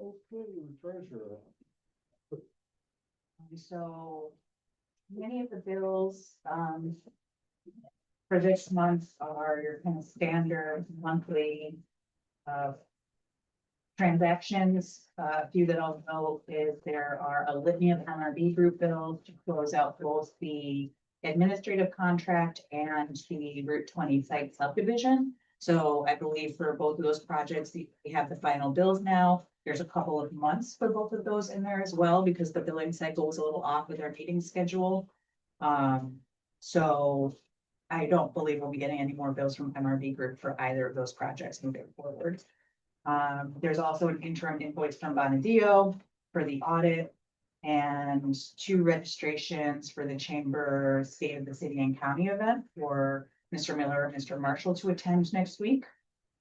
Okay, treasurer. So many of the bills, for this month are your kind of standard monthly, uh, transactions. A few that I'll note is there are a litany of MRB group bills to close out both the administrative contract and the Route 20 site subdivision. So I believe for both of those projects, we have the final bills now. There's a couple of months for both of those in there as well, because the billing cycle was a little off with our meeting schedule. So I don't believe we'll be getting any more bills from MRB group for either of those projects moving forward. There's also an interim invoice from Bonadio for the audit and 2 registrations for the Chamber State of the City and County event for Mr. Miller and Mr. Marshall to attend next week.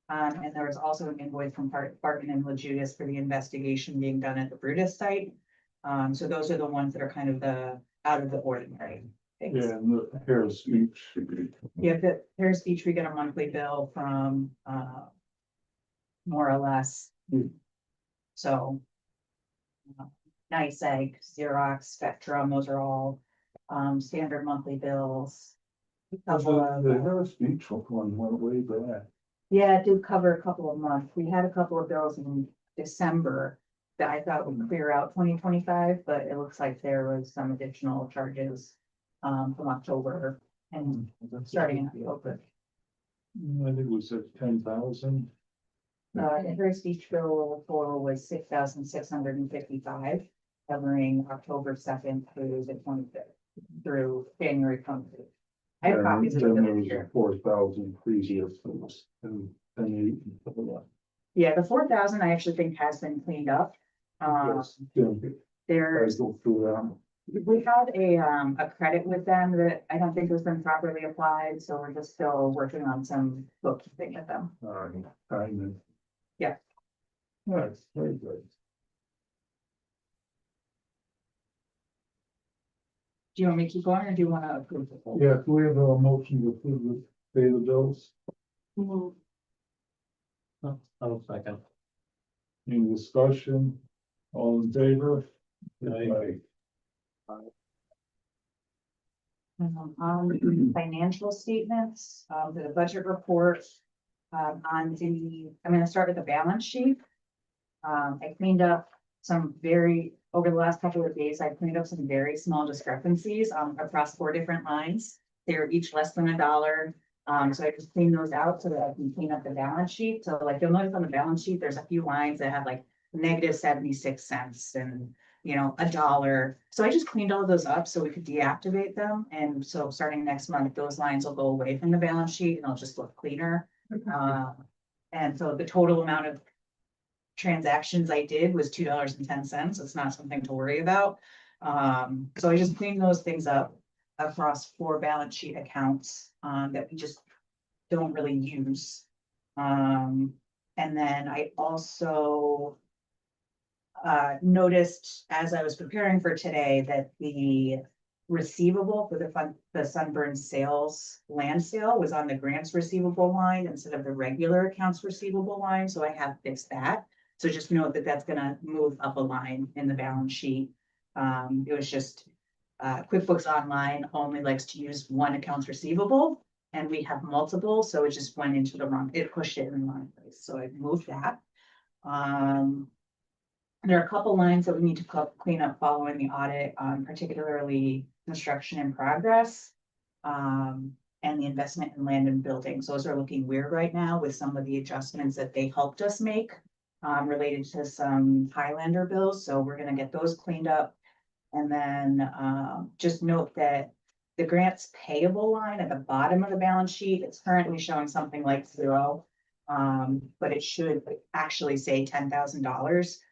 And there was also an invoice from Barton and LeJudas for the investigation being done at the Brutus site. So those are the ones that are kind of the out of the ordinary things. Yeah, and the Harris speech. Yeah, the Harris Beach, we get a monthly bill from, more or less. So. Nice Egg, Xerox, Spectrum, those are all, standard monthly bills. The Harris speech one went way back. Yeah, it did cover a couple of months. We had a couple of bills in December that I thought would clear out 2025, but it looks like there was some additional charges, from October and starting in October. I think it was at 10,000. The Harris Beach bill total was 6,655, covering October 2nd through the 25th, through January 25th. I have copies of the Then there bill was here. a 4,000 previous ones, and then Yeah, the 4,000 I actually think has been cleaned up. There's, go through that. we had a credit with them that I don't think has been properly applied, so we're just still working on some bookkeeping with them. Timing. Yeah. That's very good. Do you want me to keep going or do you want to approve it? Yeah, do we have a motion to approve the pay the bills? I'll second. Any discussion? All in favor? Aye. On financial statements, the budget report, I'm gonna start with the balance sheet. I cleaned up over the last couple of days, I cleaned up some very small discrepancies, across 4 different lines. They were each less than $1. So I just cleaned those out so that I can clean up the balance sheet. So like you'll notice on the balance sheet, there's a few lines that have like -76 cents and $1. So I just cleaned all those up so we could deactivate them. And so starting next month, those lines will go away from the balance sheet and it'll just look cleaner. And so the total amount of transactions I did was $2.10. It's not something to worry about. So I just cleaned those things up across 4 balance sheet accounts that we just don't really use. And then I also noticed as I was preparing for today that the receivable for the Sunburn sales land sale was on the grants receivable line instead of the regular accounts receivable line. So I have fixed that. So just note that that's gonna move up a line in the balance sheet. It was just QuickBooks Online only likes to use one accounts receivable and we have multiple. So it just went into it pushed it in the wrong place. So I moved that. There are a couple lines that we need to clean up following the audit, particularly construction in progress. And the investment in land and buildings. Those are looking weird right now with some of the adjustments that they helped us make related to some Highlander bills. So we're gonna get those cleaned up. And then just note that the grants payable line at the bottom of the balance sheet, it's currently showing something like 0. But it should actually say $10,000.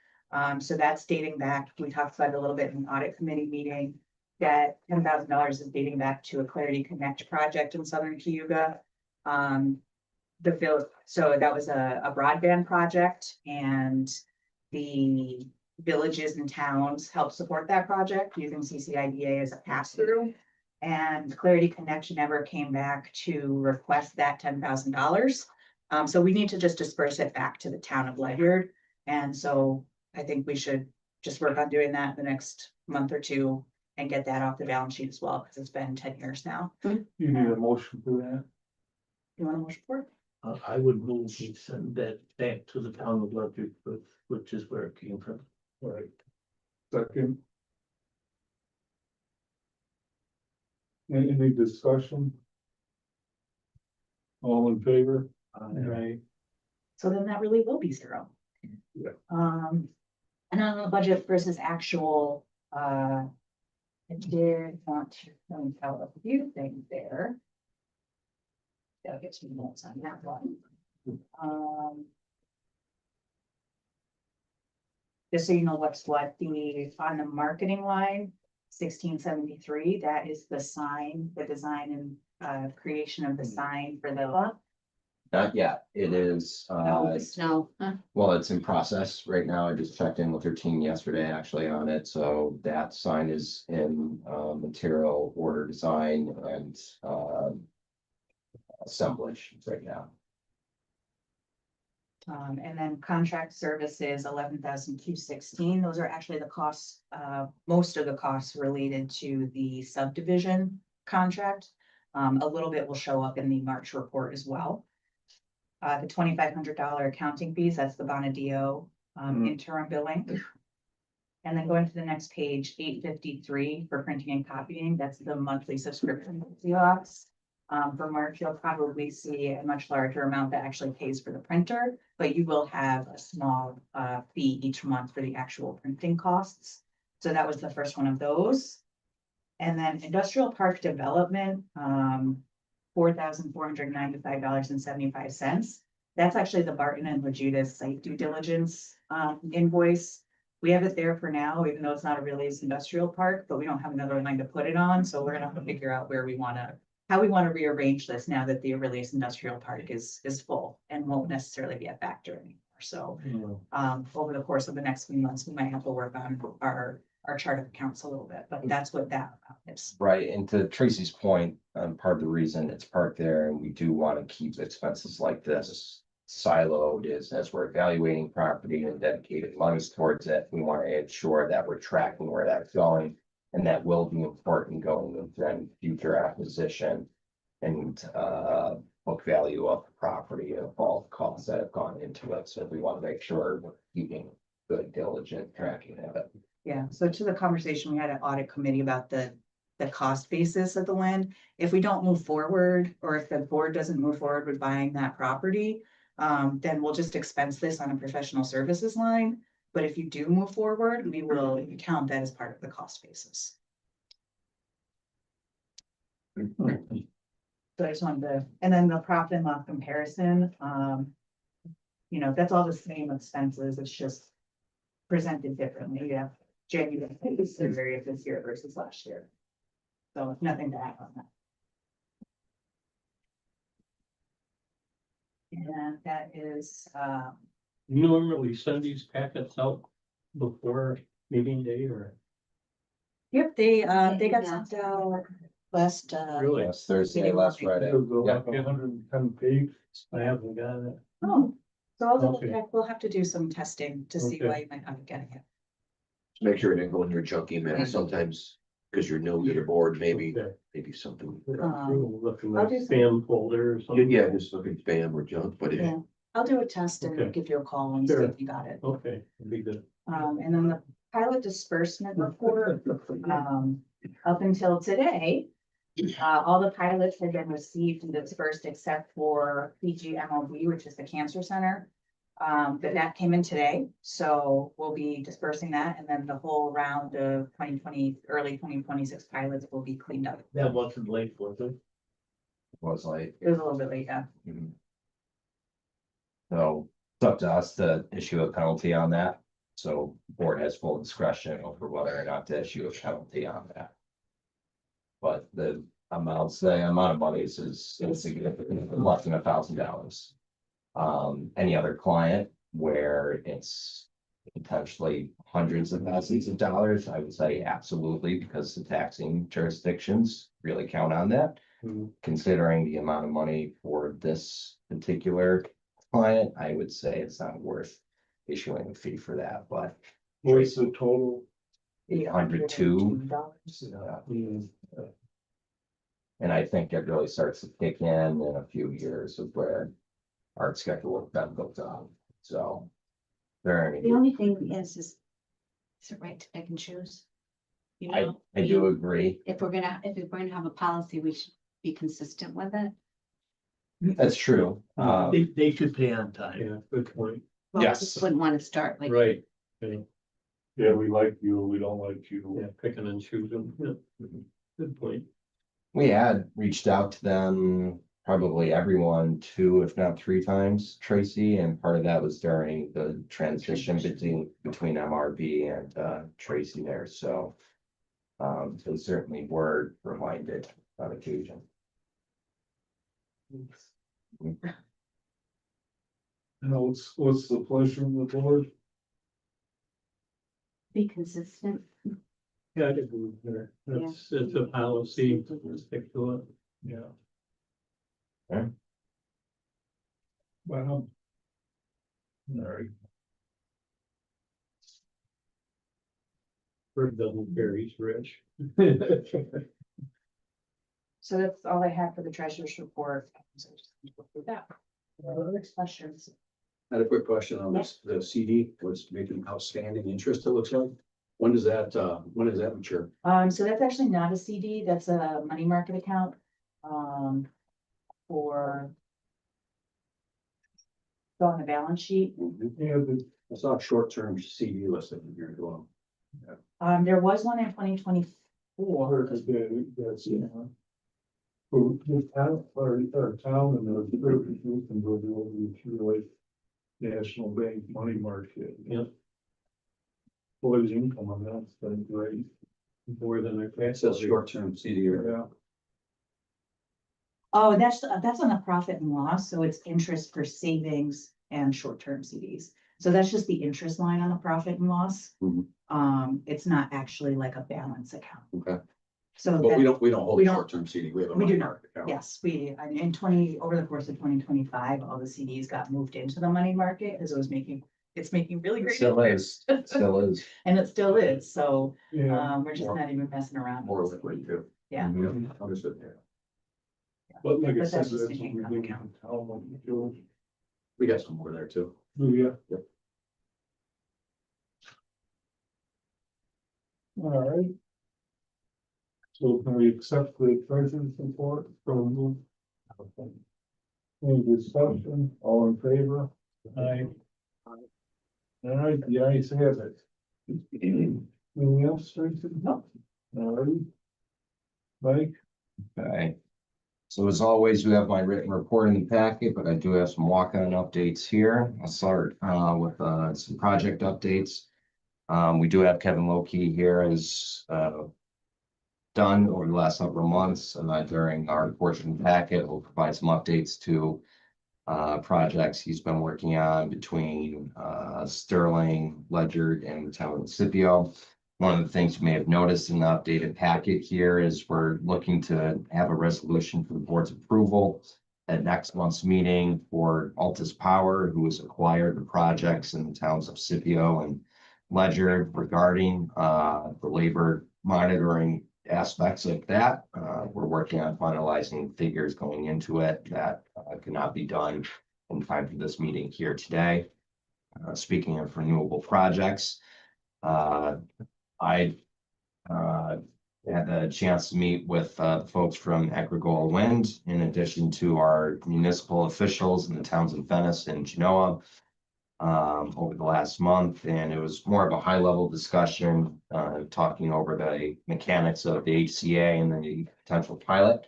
So that's dating back, we talked about it a little bit in the audit committee meeting, that $10,000 is dating back to a Clarity Connect project in Southern Cayuga. So that was a broadband project and the villages and towns helped support that project using CCIDA as a pass-through. And Clarity Connection never came back to request that $10,000. So we need to just disperse it back to the town of Ledyard. And so I think we should just work on doing that the next month or two and get that off the balance sheet as well, because it's been 10 years now. You need a motion for that? You want a motion for it? I would move we send that back to the town of Ludwig, which is where it came from. Right. Second. Any discussion? All in favor? Right. So then that really will be zero. Yeah. And on the budget versus actual, I did want to point out a few things there. Gotta get some notes on that one. Just so you know what's what, on the marketing line, 1673, that is the sign, the design and creation of the sign for the. Not yet. It is, Snow. well, it's in process right now. I just checked in with her team yesterday actually on it. So that sign is in material order design and assemblage right now. And then contract services, 11,216. Those are actually the costs, most of the costs related to the subdivision contract. A little bit will show up in the March report as well. The $2,500 accounting fees, that's the Bonadio interim billing. And then going to the next page, 853 for printing and copying, that's the monthly subscription to Xerox. For March, you'll probably see a much larger amount that actually pays for the printer, but you will have a small fee each month for the actual printing costs. So that was the first one of those. And then industrial park development, $4,495.75. That's actually the Barton and Lejudas site due diligence invoice. We have it there for now, even though it's not a released industrial park, but we don't have another line to put it on. So we're gonna have to figure out where we wanna, how we wanna rearrange this now that the released industrial park is full and won't necessarily be a factor anymore. So over the course of the next few months, we might have to work on our chart of accounts a little bit, but that's what that is. Right, and to Tracy's point, part of the reason it's parked there and we do want to keep expenses like this siloed is as we're evaluating property and dedicated monies towards it, we want to ensure that we're tracking where that's going. And that will be important going into any future acquisition and book value of the property and all the costs that have gone into it. So we want to make sure we're keeping good, diligent tracking of it. Yeah, so to the conversation, we had an audit committee about the cost basis of the land. If we don't move forward, or if the board doesn't move forward with buying that property, then we'll just expense this on a professional services line. But if you do move forward, we will count that as part of the cost basis. So I just wanted to, and then the profit and loss comparison, you know, that's all the same expenses, it's just presented differently. You have January of this year versus last year. So nothing to add on that. And that is, Normally send these packets out before meeting day or yep, they got sent out last, really? Yes, Thursday, last Friday. Yeah. 110 pages. I haven't got it. oh, so I'll double Okay. check. We'll have to do some testing to see Okay. why you might not be getting it. Make sure it didn't go in your junk email sometimes, because you're new to the board, maybe Okay. something. Looking I'll like do some- spam folder or something. Yeah, just look at spam or junk, but if Yeah, I'll do a test and Okay. give you a call and see Sure. if you got it. Okay, it'd be good. And then the pilot disbursement report, up until today, all the pilots had been received and dispersed except for PGMOB, which is the cancer center. But that came in today, so we'll be dispersing that, and then the whole round of 2020, early 2026 pilots will be cleaned up. That wasn't late, was it? Was like, It was a little bit late, yeah. so it's up to us to issue a penalty on that. So board has full discretion over whether or not to issue a penalty on that. But the amount of money is significant, less than $1,000. Any other client where it's potentially hundreds of thousands of dollars, I would say absolutely, because the taxing jurisdictions really count on that. Considering the amount of money for this particular client, I would say it's not worth issuing a fee for that, but What's the total? $802. Mm, And I think it really starts to kick in a few years of where our schedule then goes on, so. Very, The only thing is it right to pick and choose? You I, know, I do agree, if we're gonna have a policy, we should be consistent with it. that's true, They should pay on time. Yeah, good point. Well, I Yes. just wouldn't want to start like. Right. Yeah, Yeah, we like you, we don't like you. yeah, picking and choosing. Yeah. Good point. we had reached out to them, probably everyone 2, if not 3 times, Tracy, and part of that was during the transition between MRB and Tracy there, so. So certainly were reminded on occasion. Now, what's the pleasure of the board? Be consistent. Yeah, I did move there. It's a policy, stick to it. Yeah. Okay. Well. All right. Bird doesn't care, he's rich. So that's all I have for the treasurer's report. So just go through that. Other questions? I had a quick question on this, the CD was making outstanding interest, it looks like. When does that mature? So that's actually not a CD, that's a money market account, for. Go on the balance sheet. Yeah, the I saw a short-term CD listed in here as well. There was one in 2024. water, that's, yeah. For the town, our town and the group, we can go over the accumulate national bank money market. Yep. Boys income on that's been great. More than I. It says short-term CD or. Yeah. Oh, that's on the profit and loss, so it's interest for savings and short-term CDs. So that's just the interest line on the profit and loss. Mhm. It's not actually like a balance account. Okay. So But that, we don't hold we a don't- short-term CD, we have a we money do not. market account. yes, over the course of 2025, all the CDs got moved into the money market because it's making really great. Still is, interest. still is. And it still is, so, Yeah, we're just not even messing around. More with liquid too. Yeah. Mhm. Understood. but like I But said, that's that's just what an we income do. account. How much you do. We got some more there too. Oh, yeah. Yep. All right. So can we accept the treasurer's report from? Any discussion, all in favor? Aye. All right, the ayes have it. Anything else, Tracy? No. All right. Mike? Okay. So as always, we have my written report in the packet, but I do have some walk-on updates here. I'll start with some project updates. We do have Kevin Loki here as done over the last several months, and during our portion of the packet, we'll provide some updates to projects he's been working on between Sterling, Ledger, and the town of Scipio. One of the things you may have noticed in the updated packet here is we're looking to have a resolution for the board's approval at next month's meeting for Altus Power, who has acquired the projects in the towns of Scipio and Ledger regarding the labor monitoring aspects of that. We're working on finalizing figures going into it that cannot be done in time for this meeting here today. Speaking of renewable projects, I had a chance to meet with the folks from Agricole Wind, in addition to our municipal officials in the towns of Venice and Genoa over the last month, and it was more of a high-level discussion, talking over the mechanics of the HCA and the potential pilot.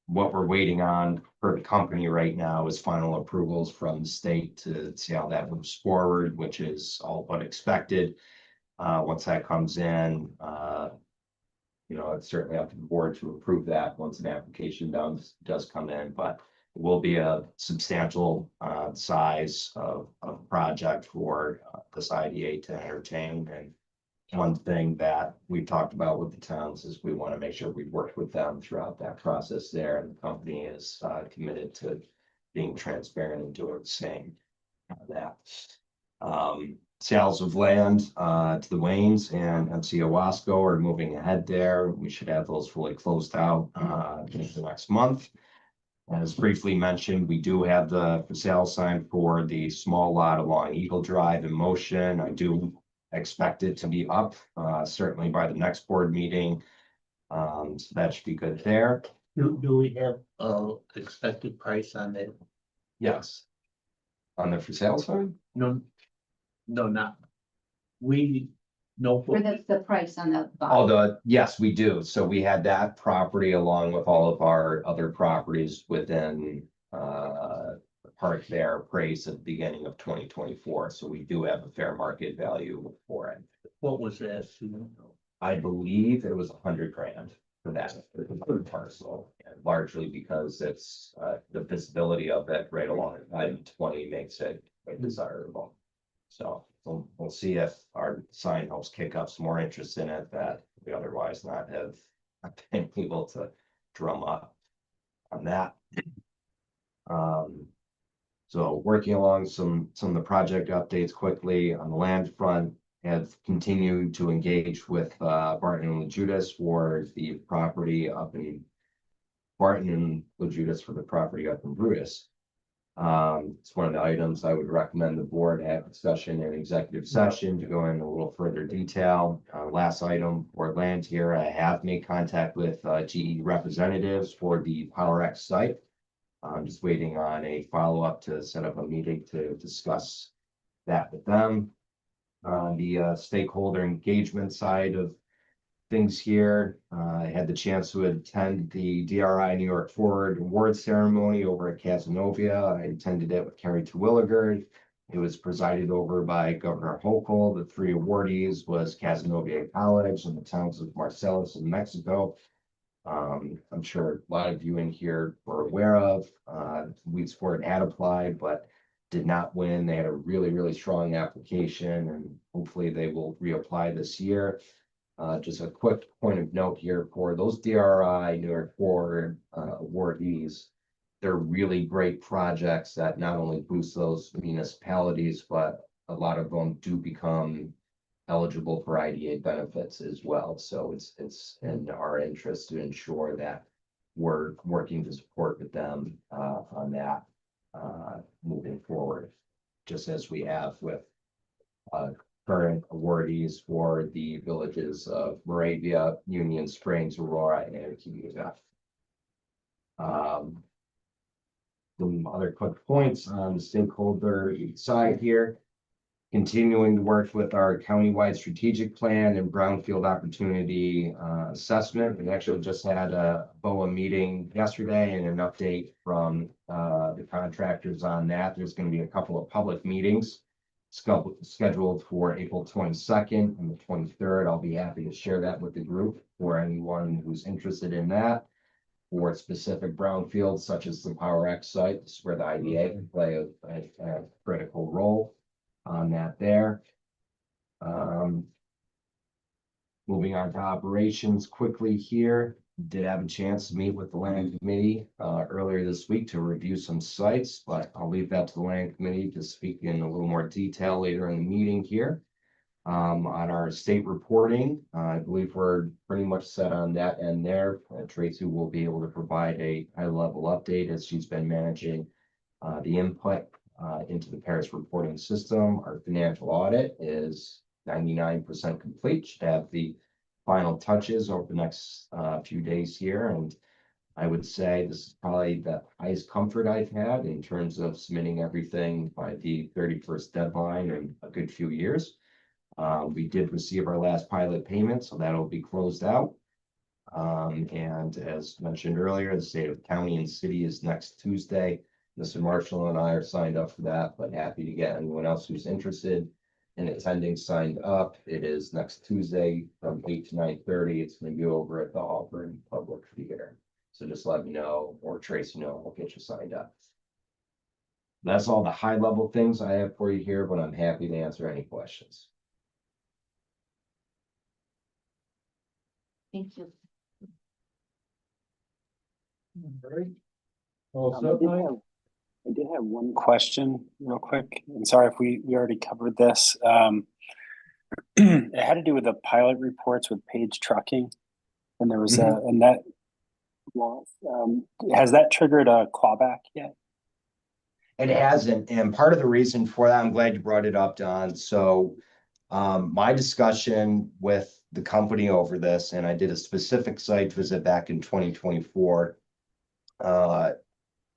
What we're waiting on for the company right now is final approvals from the state to see how that moves forward, which is all but expected. Once that comes in, it's certainly up to the board to approve that once an application does come in, but it will be a substantial size of project for this IDA to entertain. And one thing that we've talked about with the towns is we want to make sure we've worked with them throughout that process there, and the company is committed to being transparent and doing the same on that. Sales of land to the Waynes and MC Owasco are moving ahead there. We should have those fully closed out in the next month. As briefly mentioned, we do have the for sale sign for the small lot along Eagle Drive in motion. I do expect it to be up certainly by the next board meeting. So that should be good there. Do we have expected price on it? Yes. On the for sale sign? No, no, not. We, no. For the price on the. Oh, yes, we do. So we had that property along with all of our other properties within the park there appraised at the beginning of 2024. So we do have a fair market value for it. What was that? I believe it was $100,000 for that parcel, and largely because it's the visibility of it right along I-20 makes it quite desirable. So we'll see if our sign helps kick up some more interest in it that we otherwise not have been able to drum up on that. So working along some of the project updates quickly on the land front, have continued to engage with Barton and Judas for the property up in Barton and Judas for the property up in Brutus. It's one of the items I would recommend the board have discussion in executive session to go into a little further detail. Last item for land here, I have made contact with GE representatives for the PowerX site. I'm just waiting on a follow-up to set up a meeting to discuss that with them. On the stakeholder engagement side of things here, I had the chance to attend the DRI New York Forward Award ceremony over at Casanova. I attended it with Carrie Terwilliger. It was presided over by Governor Hochul. The three awardees was Casanova College and the towns of Marcellus in Mexico. I'm sure a lot of you in here were aware of. Weeds Ford had applied, but did not win. They had a really strong application, and hopefully they will reapply this year. Just a quick point of note here for those DRI New York Forward awardees. They're really great projects that not only boost those municipalities, but a lot of them do become eligible for IDA benefits as well. So it's in our interest to ensure that we're working to support with them on that moving forward, just as we have with current awardees for the villages of Moravia, Union Springs, Aurora, and Cayuga. Some other quick points on the stakeholder side here. Continuing to work with our countywide strategic plan and brownfield opportunity assessment. We actually just had a BOA meeting yesterday and an update from the contractors on that. There's going to be a couple of public meetings scheduled for April 22nd and the 23rd. I'll be happy to share that with the group for anyone who's interested in that. For specific brownfields such as the PowerX site, this is where the IDA can play a critical role on that there. Moving on to operations quickly here. Did have a chance to meet with the land committee earlier this week to review some sites, but I'll leave that to the land committee to speak in a little more detail later in the meeting here. On our state reporting, I believe we're pretty much set on that end there. Tracy will be able to provide a high-level update as she's been managing the input into the Paris reporting system. Our financial audit is 99% complete. Should have the final touches over the next few days here. And I would say this is probably the highest comfort I've had in terms of submitting everything by the 31st deadline in a good few years. We did receive our last pilot payment, so that'll be closed out. And as mentioned earlier, the state of county and city is next Tuesday. Mr. Marshall and I are signed up for that, but happy to get anyone else who's interested in attending signed up. It is next Tuesday from 8 to 9:30. It's going to be over at the Auburn Public Theater. So just let me know or Tracy know. We'll get you signed up. That's all the high level things I have for you here, but I'm happy to answer any questions. Thank you. All set, Mike? I did have one question real quick, and sorry if we already covered this. It had to do with the pilot reports with Page Trucking, and there was a net loss. Has that triggered a clawback yet? It hasn't, and part of the reason for that, I'm glad you brought it up, Don. So my discussion with the company over this, and I did a specific site visit back in 2024.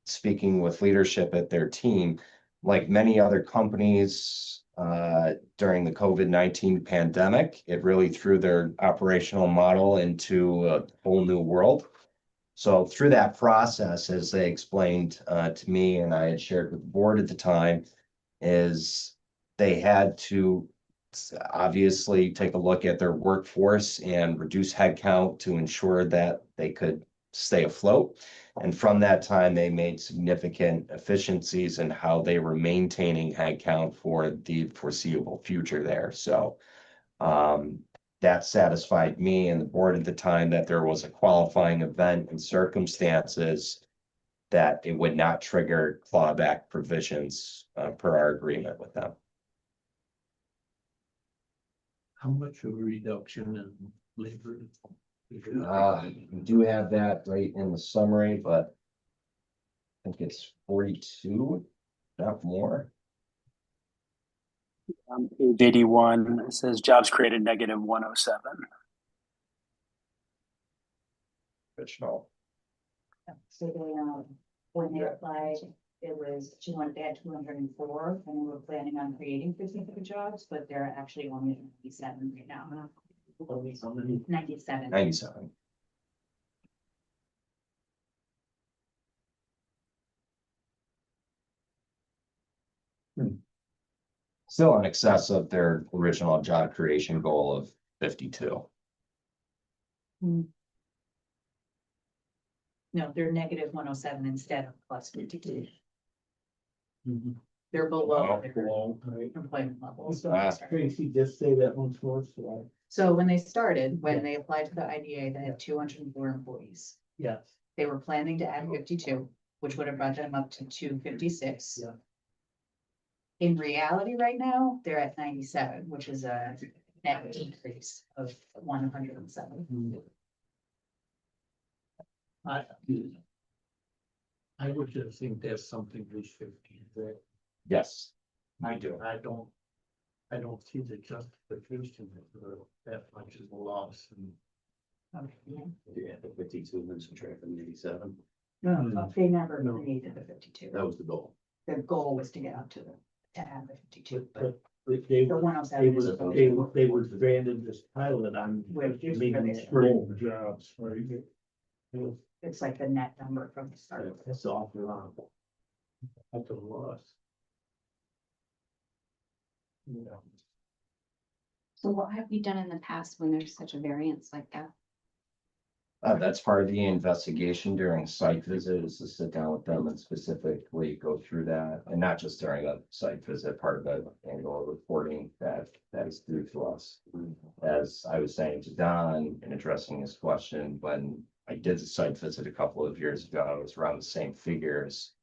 Speaking with leadership at their team, like many other companies during the COVID-19 pandemic, it really threw their operational model into a whole new world. So through that process, as they explained to me, and I had shared with the board at the time, is they had to obviously take a look at their workforce and reduce headcount to ensure that they could stay afloat. And from that time, they made significant efficiencies in how they were maintaining headcount for the foreseeable future there. So that satisfied me and the board at the time that there was a qualifying event and circumstances that it would not trigger clawback provisions per our agreement with them. How much of a reduction in labor? We do have that right in the summary, but I think it's 42, not more. Page 81, it says jobs created negative 107. Original. So they, when they applied, it was they had 204, and they were planning on creating 50 jobs, but they're actually only at 97 right now. 97. 97. Still in excess of their original job creation goal of 52. No, they're negative 107 instead of plus 52. Mhm. They're below their Below, right. employment levels. Tracy, just say that once more, so So when they started, when they applied to the IDA, they had 204 employees. yes. They were planning to add 52, which would have brought them up to 256. Yeah. In reality, right now, they're at 97, which is a net increase of 107. I would just think that's something we should do. Yes, I do. I don't see the justification for that much of a loss. Yeah, the 52 and subtracting 87. No, they never No. created the 52. That was the goal. Their goal was to get up to add the 52, but But they the were, 107 is. they were granted this pilot on. With just making for it this full. Jobs, right? It's like the net number from the start. That's awful lot. That's a loss. Yeah. So what have you done in the past when there's such a variance like that? That's part of the investigation during site visit is to sit down with them and specifically go through that. And not just during a site visit, part of the annual reporting that is due to us. As I was saying to Don in addressing his question, when I did the site visit a couple of years ago, it was around the same figures.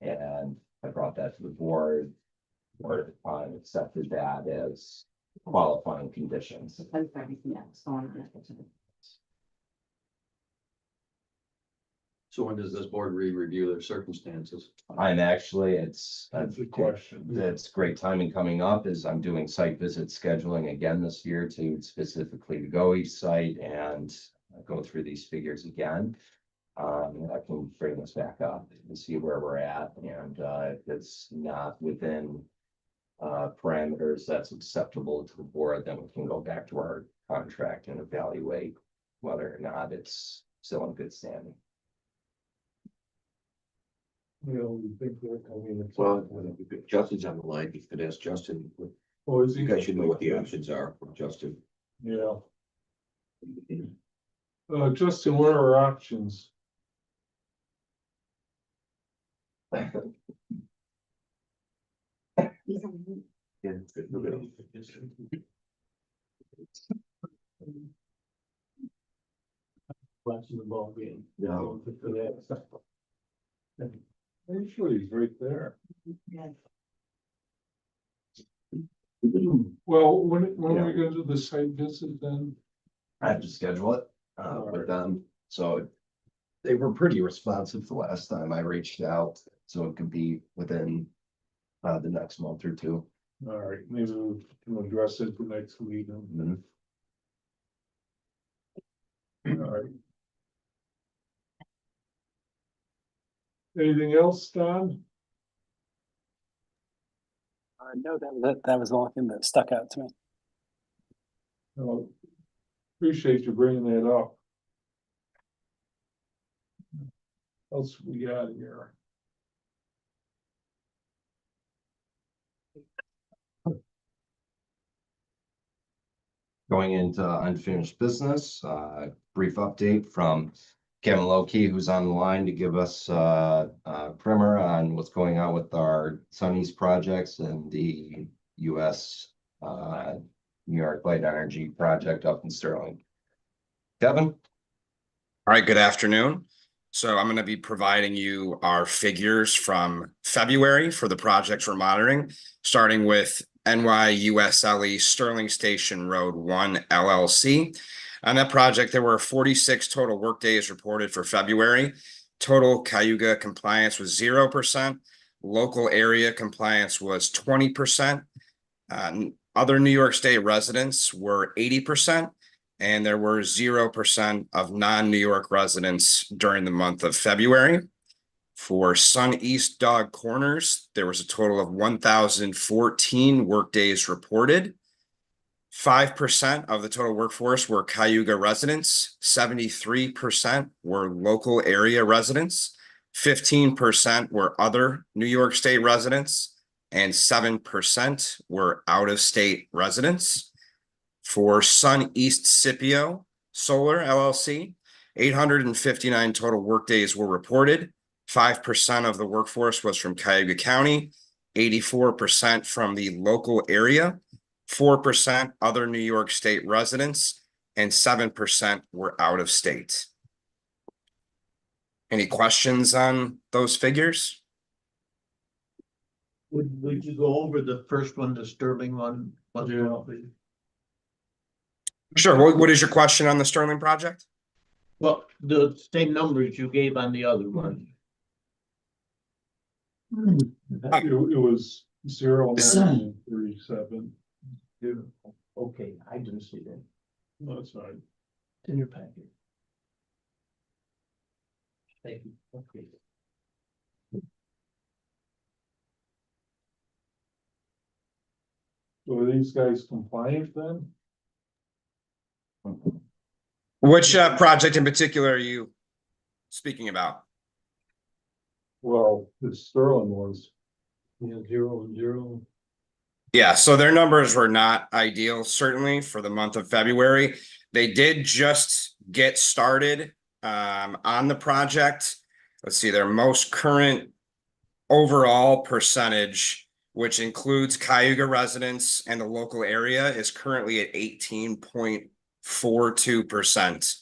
And I brought that to the board. Board at the time accepted that as qualifying conditions. So when does this board re-review their circumstances? I'm actually, it's Good question. It's great timing coming up as I'm doing site visit scheduling again this year to specifically to go each site and go through these figures again. I can bring this back up and see where we're at, and if it's not within parameters that's acceptable to the board, then we can go back to our contract and evaluate whether or not it's still in good standing. You know, we think that, I mean, it's. Well, Justin's on the line, you could ask Justin, Oh, is he? you guys should know what the options are for Justin. Yeah. Justin, what are our options? Yeah. Watching the ball game. No. For that. Actually, he's right there. Yeah. Well, when are we gonna do the site visit then? I have to schedule it, with them, so. They were pretty responsive the last time I reached out, so it could be within, the next month or two. All right, maybe we can address it the next week. Mhm. All right. Anything else, Don? No, that was the only thing that stuck out to me. No. Appreciate you bringing that up. What else we got here? Going into unfinished business, brief update from Kevin Lowkey, who's on the line to give us a primer on what's going on with our Sunny's projects and the US New York Light Energy project up in Sterling. Kevin? All right, good afternoon. So I'm going to be providing you our figures from February for the projects we're monitoring, starting with NYUSLE Sterling Station Road 1 LLC. On that project, there were 46 total workdays reported for February. Total Cayuga compliance was 0%. Local area compliance was 20%. Other New York State residents were 80%. And there were 0% of non-New York residents during the month of February. For Sun East Dog Corners, there was a total of 1,014 workdays reported. 5% of the total workforce were Cayuga residents, 73% were local area residents, 15% were other New York State residents, and 7% were out-of-state residents. For Sun East Scipio Solar LLC, 859 total workdays were reported. 5% of the workforce was from Cayuga County, 84% from the local area, 4% other New York State residents, and 7% were out of state. Any questions on those figures? Would you go over the first one, the Sterling one? Sure. What is your question on the Sterling project? Well, the same numbers you gave on the other one. It was 0.937. Okay, I didn't see that. No, that's right. It's in your packet. Thank you. Okay. So are these guys compliant then? Which project in particular are you speaking about? Well, the Sterling was. Yeah, 0 and 0. Yeah, so their numbers were not ideal, certainly for the month of February. They did just get started on the project. Let's see, their most current overall percentage, which includes Cayuga residents and the local area, is currently at 18.42%,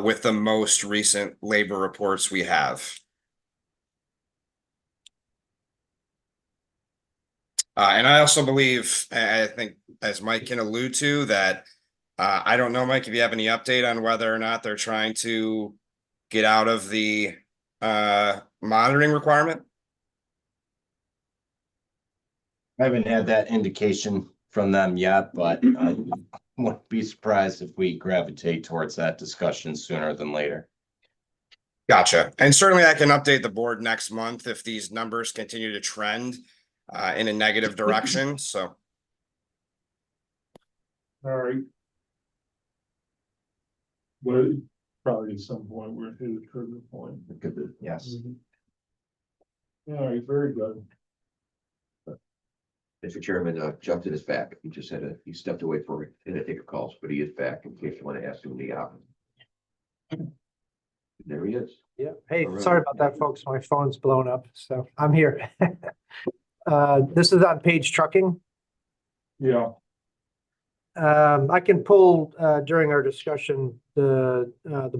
with the most recent labor reports we have. And I also believe, I think, as Mike can allude to, that I don't know, Mike, if you have any update on whether or not they're trying to get out of the monitoring requirement. I haven't had that indication from them yet, but I wouldn't be surprised if we gravitate towards that discussion sooner than later. Gotcha. And certainly I can update the board next month if these numbers continue to trend in a negative direction. So. All right. But probably at some point we're hit a trigger point. It could be, yes. All right, very good. Mr. Chairman, Justin is back. He just he stepped away for it and I take calls, but he is back in case you want to ask him the opposite. There he is. Yeah. Hey, All right. sorry about that, folks. My phone's blown up, so I'm here. This is on Page Trucking. Yeah, I can pull during our discussion the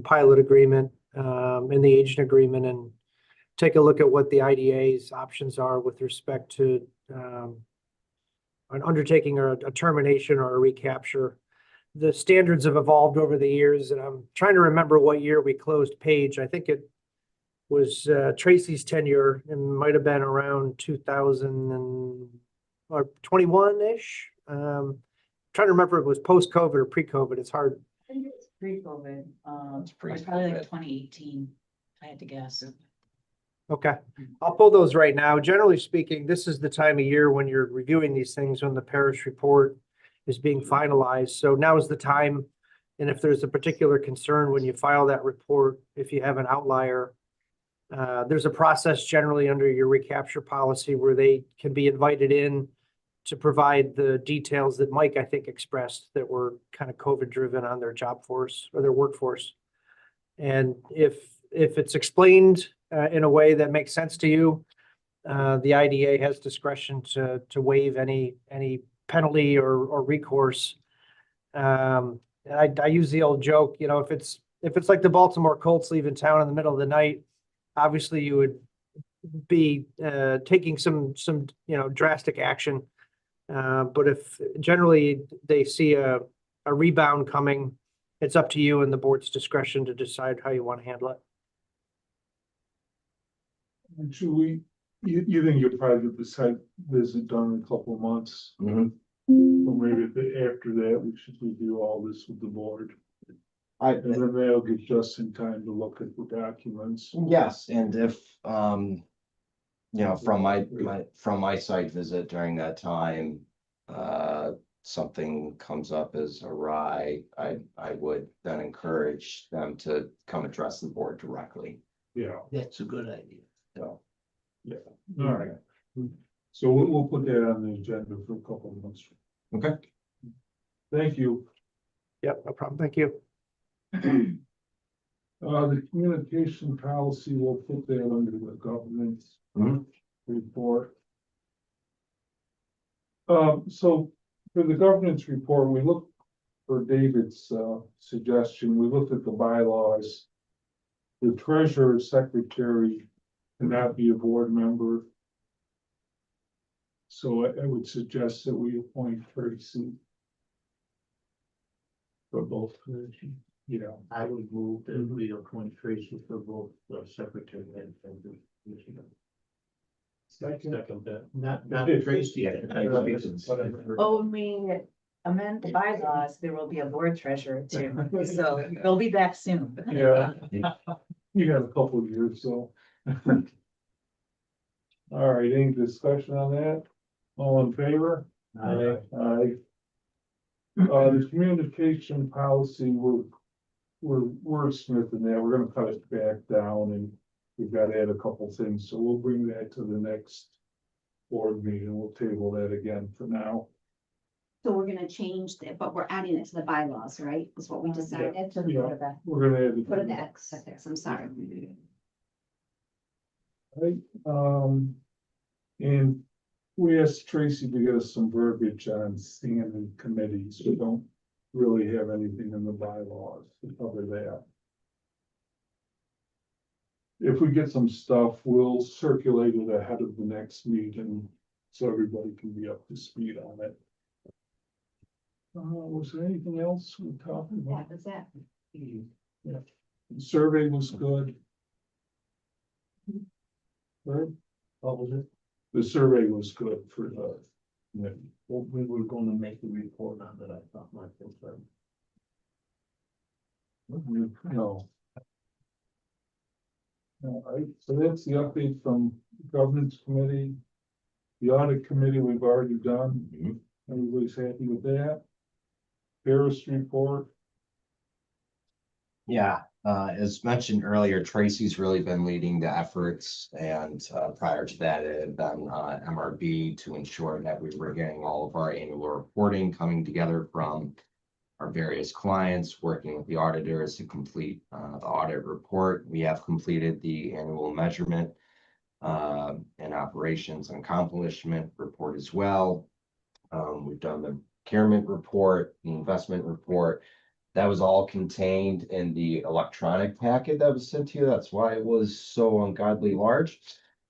pilot agreement and the agent agreement take a look at what the IDA's options are with respect to an undertaking or a termination or a recapture. The standards have evolved over the years, and I'm trying to remember what year we closed Page. I think it was Tracy's tenure. It might have been around 2000 or 21-ish. Trying to remember if it was post-COVID or pre-COVID. It's hard. I think it's pre-COVID, It's probably pre-COVID. like 2018, if I had to guess. Okay, I'll pull those right now. Generally speaking, this is the time of year when you're reviewing these things, when the parish report is being finalized. So now is the time. And if there's a particular concern when you file that report, if you have an outlier, there's a process generally under your recapture policy where they can be invited in to provide the details that Mike, I think, expressed that were kind of COVID driven on their job force or their workforce. And if it's explained in a way that makes sense to you, the IDA has discretion to waive any penalty or recourse. And I use the old joke, you know, if it's like the Baltimore Colts leaving town in the middle of the night, obviously you would be taking some drastic action. But if generally they see a rebound coming, it's up to you and the board's discretion to decide how you want to handle it. And should you think you'll probably get the site visit done in a couple of months? Mhm. Or maybe after that, we should review all this with the board. And then they'll get just in time to look at the documents. Yes, and if, from my site visit during that time, something comes up as awry, I would then encourage them to come address the board directly. Yeah, That's a good idea. So, all right. So we'll put that on the agenda for a couple of months. okay. Thank you. Yep, no problem. Thank you. The communication policy, we'll put that under the governance Mhm. report. So for the governance report, we looked for David's suggestion. We looked at the bylaws. The treasurer secretary cannot be a board member. So I would suggest that we appoint Tracy for both positions. Yeah, I would move that we appoint Tracy for both the secretary and the commissioner. second. that. Not Tracy. Oh, when we amend the bylaws, there will be a board treasurer too, so they'll be back soon. Yeah, you got a couple of years, so. All right, any discussion on that? All in favor? Aye. Aye. The communication policy, we're wordsmithing that, we're gonna cut it back down and we've got to add a couple things, so we'll bring that to the next board meeting, we'll table that again for now. So we're gonna change that, but we're adding it to the bylaws, right? Is what we decided. Yeah, we're gonna add. Put an X, I'm sorry. Right, and we asked Tracy to get us some verbiage on standing committees. We don't really have anything in the bylaws to cover that. If we get some stuff, we'll circulate it ahead of the next meeting, so everybody can be up to speed on it. Was there anything else we talked about? That was it. Yeah. The survey was good. Right? What was it? The survey was good for the. Well, we were gonna make a report on that, I thought my concern. No. All right, so that's the update from governance committee. The audit committee we've already done. Mhm. Everybody's happy with that. Harris report. Yeah, as mentioned earlier, Tracy's really been leading the efforts, and prior to that, it had been MRB to ensure that we were getting all of our annual reporting coming together from our various clients, working with the auditors to complete the audit report. We have completed the annual measurement and operations and accomplishment report as well. We've done the procurement report, the investment report. That was all contained in the electronic packet that was sent to you. That's why it was so ungodly large.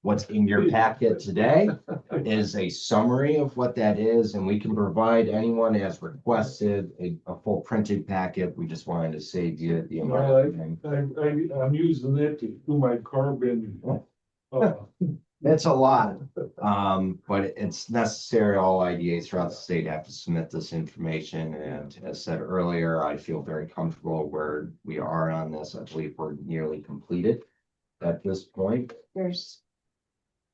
What's in your packet today is a summary of what that is, and we can provide anyone as requested a full printed packet. We just wanted to save you the amount Well, of time. I'm using it to do my carbon. It's a lot, but it's necessary. All IDAs throughout the state have to submit this information. And as said earlier, I feel very comfortable where we are on this. I believe we're nearly completed at this point. There's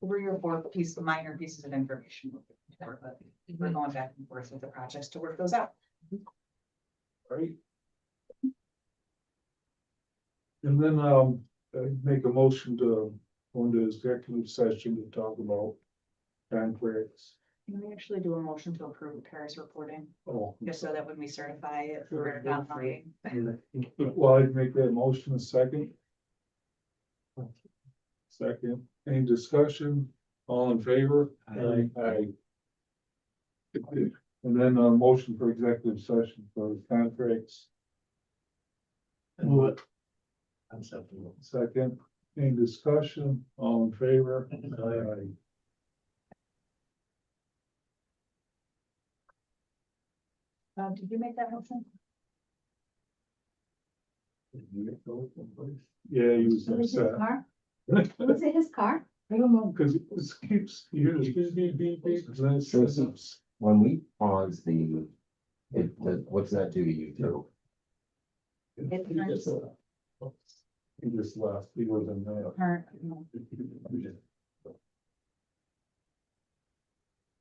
3 or 4 minor pieces of information. But we're going back and forth with the projects to work those out. Right. And then, I'd make a motion to go into executive session to talk about contracts. Can we actually do a motion to approve Paris reporting, Oh, just so that when we certify it, we're not lying? well, I'd make that motion a second. Second, any discussion? All in favor? Aye. Aye. And then a motion for executive session for contracts. Move it. I'm something. Second, any discussion? All in favor? Aye. Did you make that motion? Yeah, he was Was it his upset. car? Was it his car? I don't know, because it keeps, you hear this beep, beep, beep, and then it says, When we pause what's that do to you too? It he just left, he wasn't there. Current,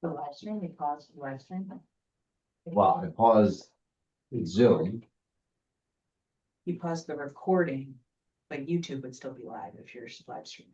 the live stream, we paused the live stream. Well, I paused Zoom. You paused the recording, but YouTube would still be live if you're live streaming.